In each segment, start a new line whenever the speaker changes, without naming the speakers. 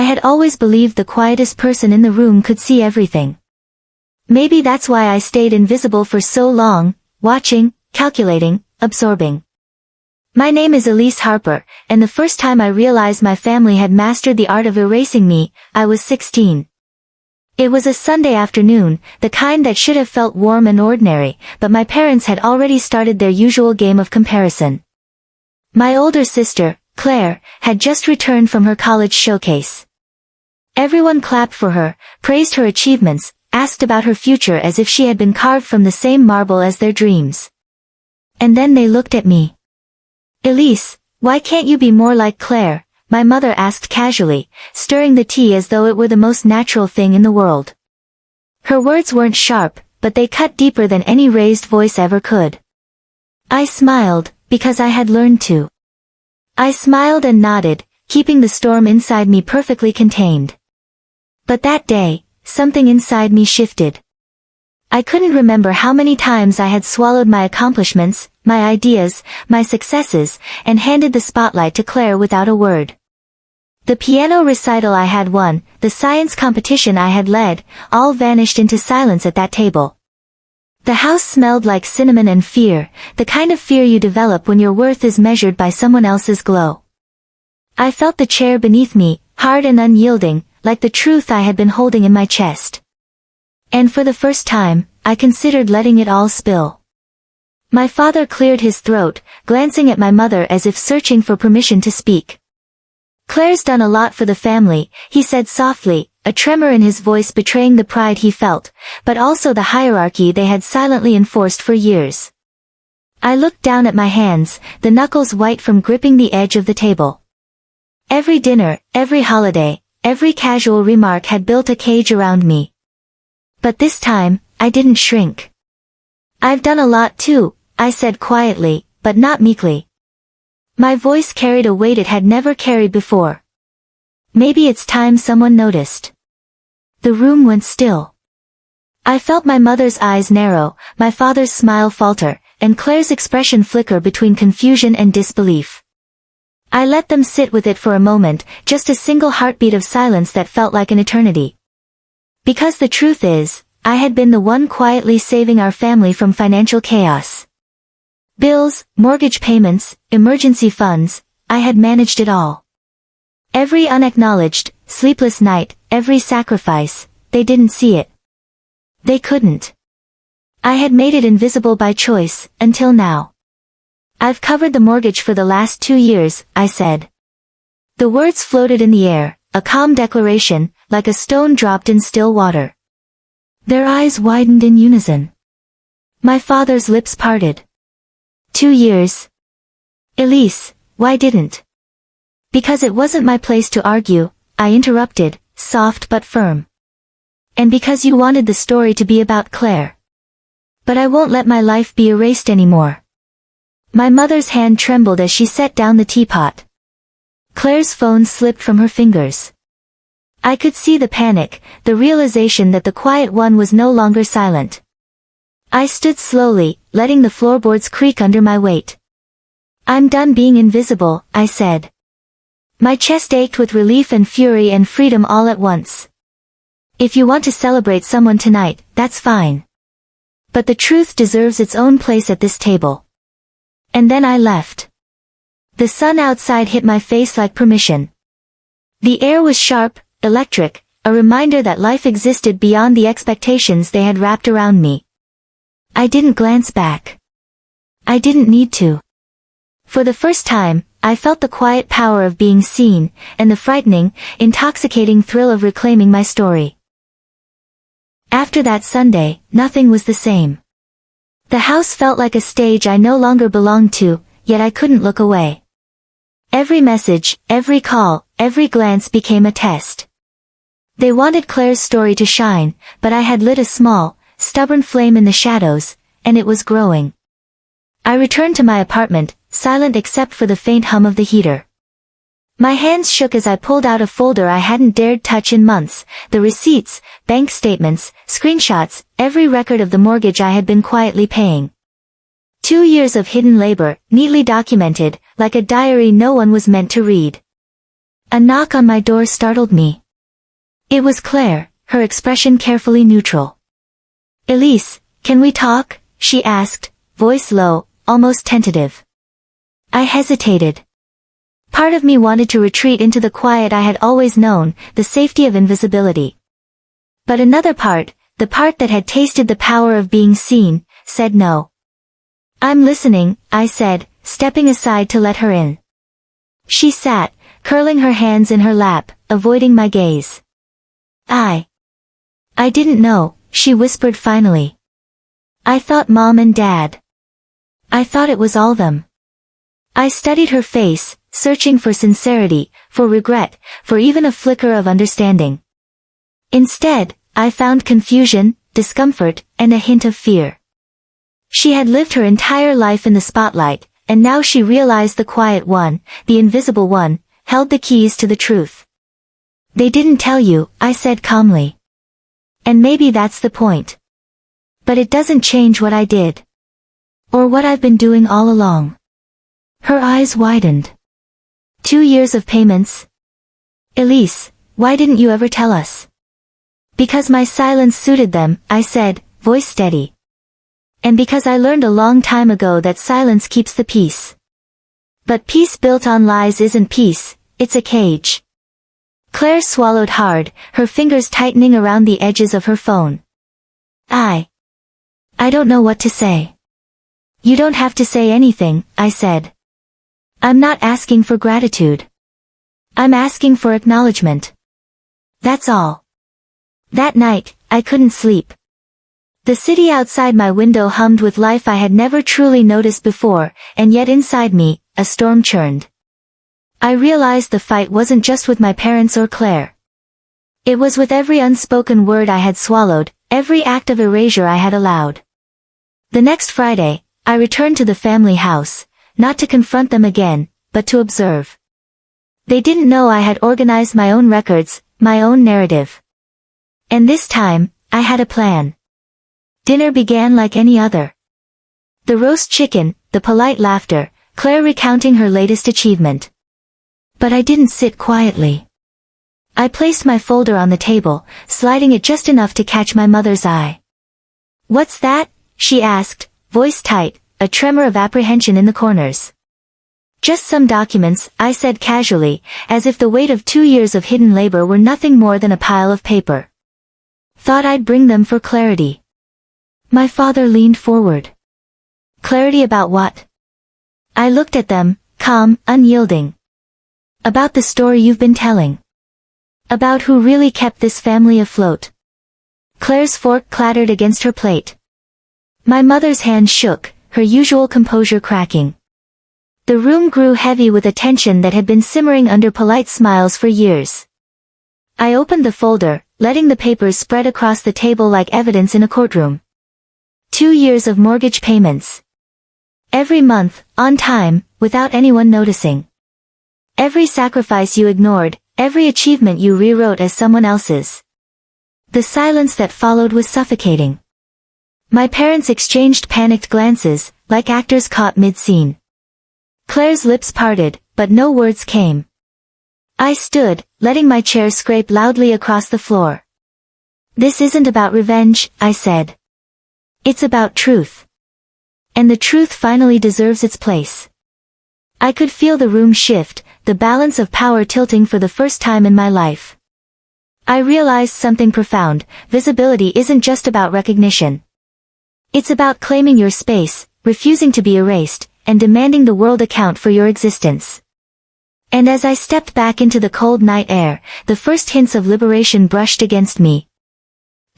had always believed the quietest person in the room could see everything. Maybe that's why I stayed invisible for so long, watching, calculating, absorbing. My name is Elise Harper, and the first time I realized my family had mastered the art of erasing me, I was 16. It was a Sunday afternoon, the kind that should have felt warm and ordinary, but my parents had already started their usual game of comparison. My older sister, Claire, had just returned from her college showcase. Everyone clapped for her, praised her achievements, asked about her future as if she had been carved from the same marble as their dreams. And then they looked at me. "Elise, why can't you be more like Claire?" my mother asked casually, stirring the tea as though it were the most natural thing in the world. Her words weren't sharp, but they cut deeper than any raised voice ever could. I smiled, because I had learned to. I smiled and nodded, keeping the storm inside me perfectly contained. But that day, something inside me shifted. I couldn't remember how many times I had swallowed my accomplishments, my ideas, my successes, and handed the spotlight to Claire without a word. The piano recital I had won, the science competition I had led, all vanished into silence at that table. The house smelled like cinnamon and fear, the kind of fear you develop when your worth is measured by someone else's glow. I felt the chair beneath me, hard and unyielding, like the truth I had been holding in my chest. And for the first time, I considered letting it all spill. My father cleared his throat, glancing at my mother as if searching for permission to speak. "Claire's done a lot for the family," he said softly, a tremor in his voice betraying the pride he felt, but also the hierarchy they had silently enforced for years. I looked down at my hands, the knuckles white from gripping the edge of the table. Every dinner, every holiday, every casual remark had built a cage around me. But this time, I didn't shrink. "I've done a lot too," I said quietly, but not meekly. My voice carried a weight it had never carried before. Maybe it's time someone noticed. The room went still. I felt my mother's eyes narrow, my father's smile falter, and Claire's expression flicker between confusion and disbelief. I let them sit with it for a moment, just a single heartbeat of silence that felt like an eternity. Because the truth is, I had been the one quietly saving our family from financial chaos. Bills, mortgage payments, emergency funds, I had managed it all. Every unacknowledged, sleepless night, every sacrifice, they didn't see it. They couldn't. I had made it invisible by choice, until now. "I've covered the mortgage for the last 2 years," I said. The words floated in the air, a calm declaration, like a stone dropped in still water. Their eyes widened in unison. My father's lips parted. 2 years. "Elise, why didn't?" "Because it wasn't my place to argue," I interrupted, soft but firm. "And because you wanted the story to be about Claire. But I won't let my life be erased anymore." My mother's hand trembled as she set down the teapot. Claire's phone slipped from her fingers. I could see the panic, the realization that the quiet one was no longer silent. I stood slowly, letting the floorboards creak under my weight. "I'm done being invisible," I said. My chest ached with relief and fury and freedom all at once. "If you want to celebrate someone tonight, that's fine. But the truth deserves its own place at this table." And then I left. The sun outside hit my face like permission. The air was sharp, electric, a reminder that life existed beyond the expectations they had wrapped around me. I didn't glance back. I didn't need to. For the first time, I felt the quiet power of being seen, and the frightening, intoxicating thrill of reclaiming my story. After that Sunday, nothing was the same. The house felt like a stage I no longer belonged to, yet I couldn't look away. Every message, every call, every glance became a test. They wanted Claire's story to shine, but I had lit a small, stubborn flame in the shadows, and it was growing. I returned to my apartment, silent except for the faint hum of the heater. My hands shook as I pulled out a folder I hadn't dared touch in months, the receipts, bank statements, screenshots, every record of the mortgage I had been quietly paying. 2 years of hidden labor, neatly documented, like a diary no one was meant to read. A knock on my door startled me. It was Claire, her expression carefully neutral. "Elise, can we talk?" she asked, voice low, almost tentative. I hesitated. Part of me wanted to retreat into the quiet I had always known, the safety of invisibility. But another part, the part that had tasted the power of being seen, said no. "I'm listening," I said, stepping aside to let her in. She sat, curling her hands in her lap, avoiding my gaze. I didn't know," she whispered finally. "I thought Mom and Dad. I thought it was all them." I studied her face, searching for sincerity, for regret, for even a flicker of understanding. Instead, I found confusion, discomfort, and a hint of fear. She had lived her entire life in the spotlight, and now she realized the quiet one, the invisible one, held the keys to the truth. "They didn't tell you," I said calmly. "And maybe that's the point. But it doesn't change what I did. Or what I've been doing all along." Her eyes widened. 2 years of payments? "Elise, why didn't you ever tell us?" "Because my silence suited them," I said, voice steady. "And because I learned a long time ago that silence keeps the peace. But peace built on lies isn't peace, it's a cage." Claire swallowed hard, her fingers tightening around the edges of her phone. I don't know what to say." "You don't have to say anything," I said. "I'm not asking for gratitude. I'm asking for acknowledgement. That's all." That night, I couldn't sleep. The city outside my window hummed with life I had never truly noticed before, and yet inside me, a storm churned. I realized the fight wasn't just with my parents or Claire. It was with every unspoken word I had swallowed, every act of erasure I had allowed. The next Friday, I returned to the family house, not to confront them again, but to observe. They didn't know I had organized my own records, my own narrative. And this time, I had a plan. Dinner began like any other. The roast chicken, the polite laughter, Claire recounting her latest achievement. But I didn't sit quietly. I placed my folder on the table, sliding it just enough to catch my mother's eye. "What's that?" she asked, voice tight, a tremor of apprehension in the corners. "Just some documents," I said casually, as if the weight of 2 years of hidden labor were nothing more than a pile of paper. "Thought I'd bring them for clarity." My father leaned forward. "Clarity about what?" I looked at them, calm, unyielding. "About the story you've been telling. About who really kept this family afloat." Claire's fork clattered against her plate. My mother's hand shook, her usual composure cracking. The room grew heavy with a tension that had been simmering under polite smiles for years. I opened the folder, letting the papers spread across the table like evidence in a courtroom. 2 years of mortgage payments. Every month, on time, without anyone noticing. Every sacrifice you ignored, every achievement you rewrote as someone else's. The silence that followed was suffocating. My parents exchanged panicked glances, like actors caught mid-scene. Claire's lips parted, but no words came. I stood, letting my chair scrape loudly across the floor. "This isn't about revenge," I said. "It's about truth. And the truth finally deserves its place." I could feel the room shift, the balance of power tilting for the first time in my life. I realized something profound: visibility isn't just about recognition. It's about claiming your space, refusing to be erased, and demanding the world account for your existence. And as I stepped back into the cold night air, the first hints of liberation brushed against me.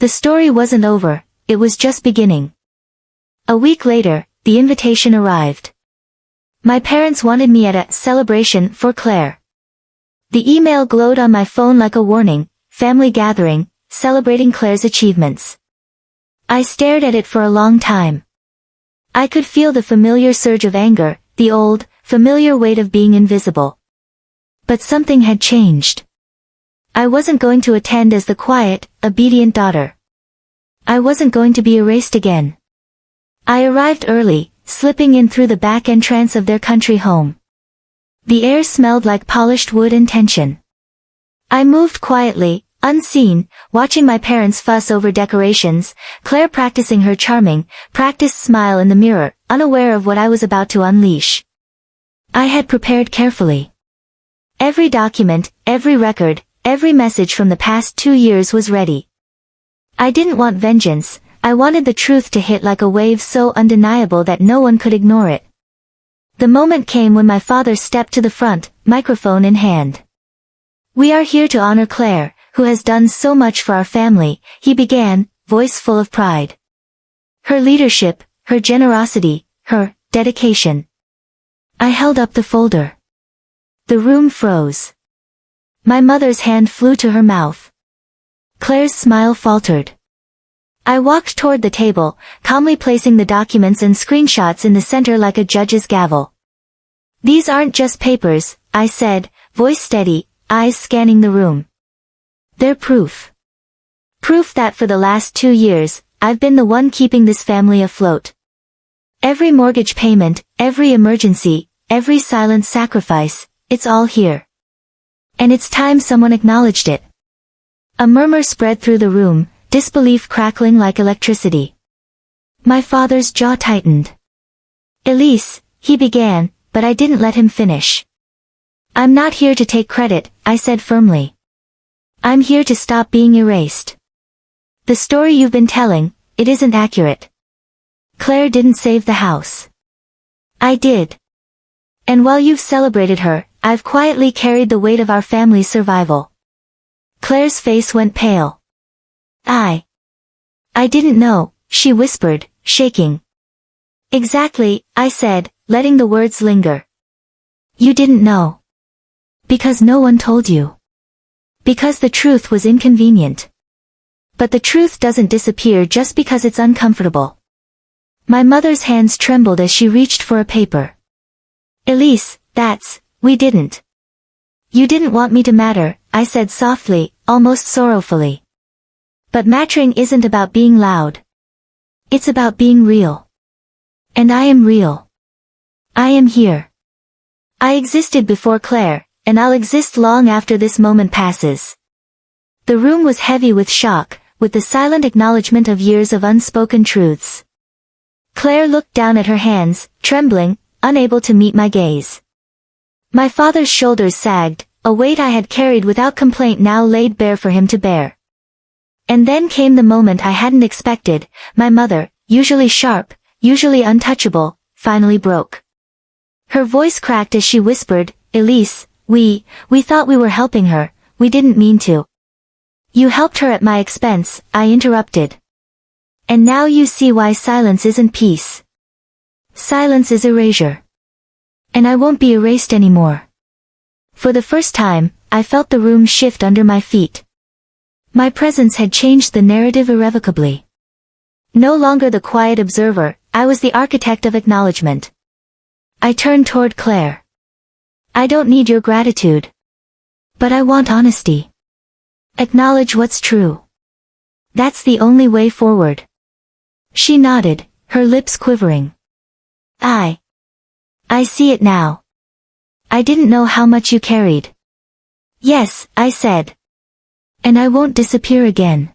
The story wasn't over, it was just beginning. A week later, the invitation arrived. My parents wanted me at a celebration for Claire. The email glowed on my phone like a warning: family gathering, celebrating Claire's achievements. I stared at it for a long time. I could feel the familiar surge of anger, the old, familiar weight of being invisible. But something had changed. I wasn't going to attend as the quiet, obedient daughter. I wasn't going to be erased again. I arrived early, slipping in through the back entrance of their country home. The air smelled like polished wood and tension. I moved quietly, unseen, watching my parents fuss over decorations, Claire practicing her charming, practiced smile in the mirror, unaware of what I was about to unleash. I had prepared carefully. Every document, every record, every message from the past 2 years was ready. I didn't want vengeance, I wanted the truth to hit like a wave so undeniable that no one could ignore it. The moment came when my father stepped to the front, microphone in hand. "We are here to honor Claire, who has done so much for our family," he began, voice full of pride. "Her leadership, her generosity, her dedication." I held up the folder. The room froze. My mother's hand flew to her mouth. Claire's smile faltered. I walked toward the table, calmly placing the documents and screenshots in the center like a judge's gavel. "These aren't just papers," I said, voice steady, eyes scanning the room. "They're proof. Proof that for the last 2 years, I've been the one keeping this family afloat. Every mortgage payment, every emergency, every silent sacrifice, it's all here. And it's time someone acknowledged it." A murmur spread through the room, disbelief crackling like electricity. My father's jaw tightened. "Elise," he began, but I didn't let him finish. "I'm not here to take credit," I said firmly. "I'm here to stop being erased. The story you've been telling, it isn't accurate. Claire didn't save the house. I did. And while you've celebrated her, I've quietly carried the weight of our family's survival." Claire's face went pale. I didn't know," she whispered, shaking. "Exactly," I said, letting the words linger. "You didn't know. Because no one told you. Because the truth was inconvenient. But the truth doesn't disappear just because it's uncomfortable." My mother's hands trembled as she reached for a paper. "Elise, we didn't. You didn't want me to matter," I said softly, almost sorrowfully. "But mattering isn't about being loud. It's about being real. And I am real. I am here. I existed before Claire, and I'll exist long after this moment passes." The room was heavy with shock, with the silent acknowledgement of years of unspoken truths. Claire looked down at her hands, trembling, unable to meet my gaze. My father's shoulders sagged, a weight I had carried without complaint now laid bare for him to bear. And then came the moment I hadn't expected. My mother, usually sharp, usually untouchable, finally broke. Her voice cracked as she whispered, "Elise, we thought we were helping her, we didn't mean to." "You helped her at my expense," I interrupted. "And now you see why silence isn't peace. Silence is erasure. And I won't be erased anymore." For the first time, I felt the room shift under my feet. My presence had changed the narrative irrevocably. No longer the quiet observer, I was the architect of acknowledgement. I turned toward Claire. "I don't need your gratitude. But I want honesty. Acknowledge what's true. That's the only way forward." She nodded, her lips quivering. I see it now. I didn't know how much you carried." "Yes," I said. "And I won't disappear again.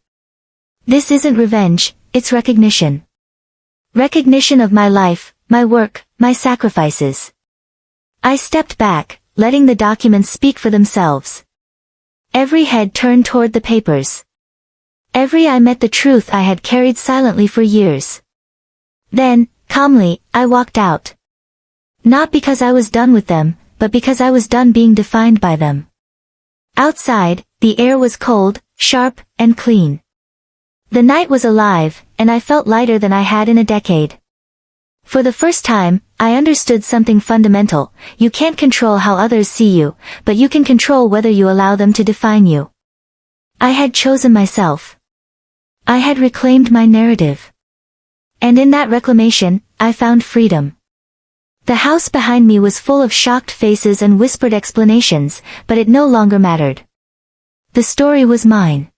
This isn't revenge, it's recognition. Recognition of my life, my work, my sacrifices." I stepped back, letting the documents speak for themselves. Every head turned toward the papers. Every eye met the truth I had carried silently for years. Then, calmly, I walked out. Not because I was done with them, but because I was done being defined by them. Outside, the air was cold, sharp, and clean. The night was alive, and I felt lighter than I had in a decade. For the first time, I understood something fundamental. You can't control how others see you, but you can control whether you allow them to define you. I had chosen myself. I had reclaimed my narrative. And in that reclamation, I found freedom. The house behind me was full of shocked faces and whispered explanations, but it no longer mattered. The story was mine.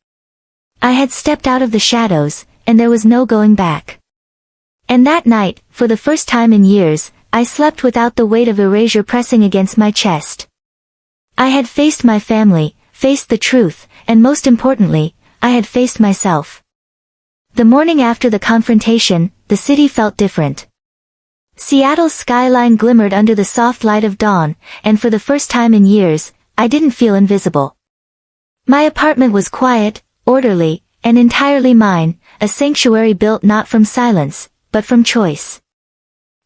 I had stepped out of the shadows, and there was no going back. And that night, for the first time in years, I slept without the weight of erasure pressing against my chest. I had faced my family, faced the truth, and most importantly, I had faced myself. The morning after the confrontation, the city felt different. Seattle's skyline glimmered under the soft light of dawn, and for the first time in years, I didn't feel invisible. My apartment was quiet, orderly, and entirely mine, a sanctuary built not from silence, but from choice.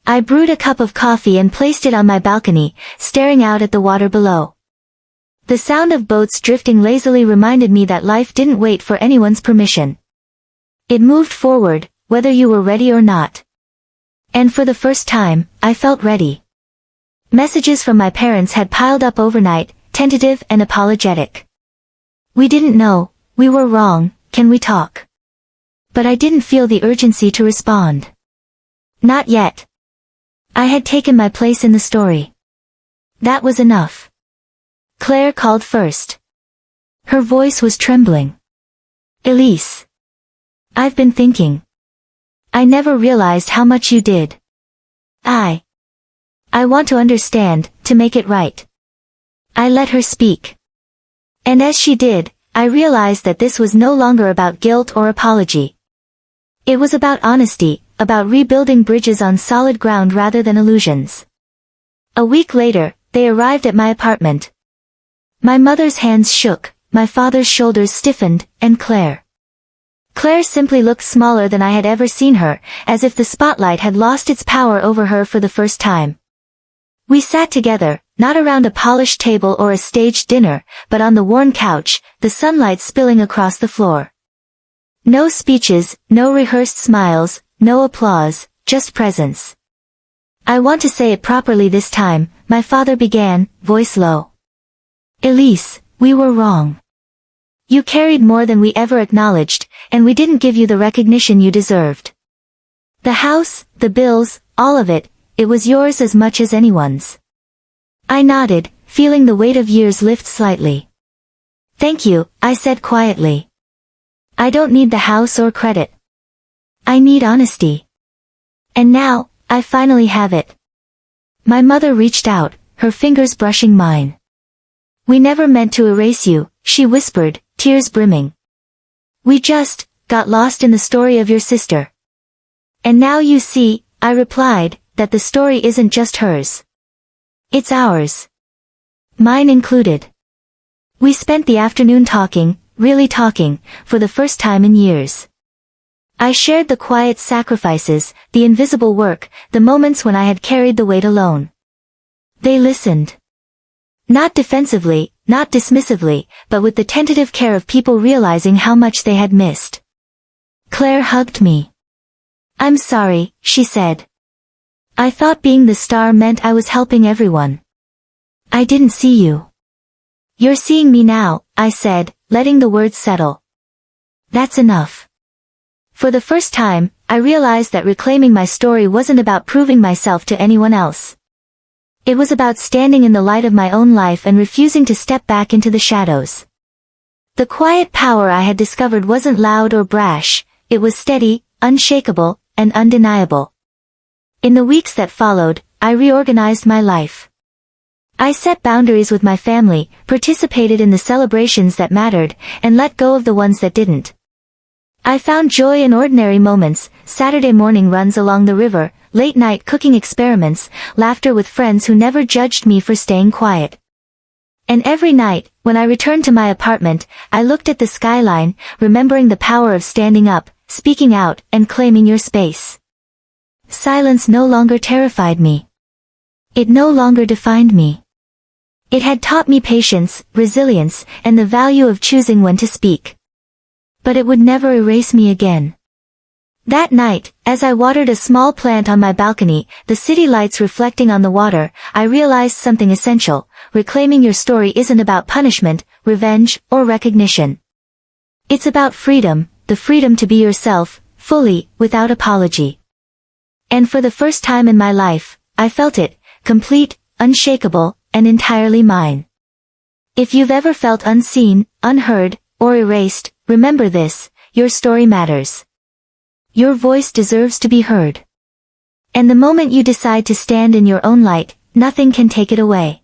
I brewed a cup of coffee and placed it on my balcony, staring out at the water below. The sound of boats drifting lazily reminded me that life didn't wait for anyone's permission. It moved forward, whether you were ready or not. And for the first time, I felt ready. Messages from my parents had piled up overnight, tentative and apologetic. We didn't know, we were wrong, can we talk? But I didn't feel the urgency to respond. Not yet. I had taken my place in the story. That was enough. Claire called first. Her voice was trembling. Elise. I've been thinking. I never realized how much you did. I want to understand, to make it right. I let her speak. And as she did, I realized that this was no longer about guilt or apology. It was about honesty, about rebuilding bridges on solid ground rather than illusions. A week later, they arrived at my apartment. My mother's hands shook, my father's shoulders stiffened, and Claire simply looked smaller than I had ever seen her, as if the spotlight had lost its power over her for the first time. We sat together, not around a polished table or a staged dinner, but on the worn couch, the sunlight spilling across the floor. No speeches, no rehearsed smiles, no applause, just presence. I want to say it properly this time, my father began, voice low. Elise, we were wrong. You carried more than we ever acknowledged, and we didn't give you the recognition you deserved. The house, the bills, all of it, it was yours as much as anyone's. I nodded, feeling the weight of years lift slightly. Thank you, I said quietly. I don't need the house or credit. I need honesty. And now, I finally have it. My mother reached out, her fingers brushing mine. We never meant to erase you, she whispered, tears brimming. We just got lost in the story of your sister. And now you see, I replied, that the story isn't just hers. It's ours. Mine included. We spent the afternoon talking, really talking, for the first time in years. I shared the quiet sacrifices, the invisible work, the moments when I had carried the weight alone. They listened. Not defensively, not dismissively, but with the tentative care of people realizing how much they had missed. Claire hugged me. I'm sorry, she said. I thought being the star meant I was helping everyone. I didn't see you. You're seeing me now, I said, letting the words settle. That's enough. For the first time, I realized that reclaiming my story wasn't about proving myself to anyone else. It was about standing in the light of my own life and refusing to step back into the shadows. The quiet power I had discovered wasn't loud or brash, it was steady, unshakable, and undeniable. In the weeks that followed, I reorganized my life. I set boundaries with my family, participated in the celebrations that mattered, and let go of the ones that didn't. I found joy in ordinary moments, Saturday morning runs along the river, late-night cooking experiments, laughter with friends who never judged me for staying quiet. And every night, when I returned to my apartment, I looked at the skyline, remembering the power of standing up, speaking out, and claiming your space. Silence no longer terrified me. It no longer defined me. It had taught me patience, resilience, and the value of choosing when to speak. But it would never erase me again. That night, as I watered a small plant on my balcony, the city lights reflecting on the water, I realized something essential. Reclaiming your story isn't about punishment, revenge, or recognition. It's about freedom, the freedom to be yourself, fully, without apology. And for the first time in my life, I felt it, complete, unshakable, and entirely mine. If you've ever felt unseen, unheard, or erased, remember this, your story matters. Your voice deserves to be heard. And the moment you decide to stand in your own light, nothing can take it away.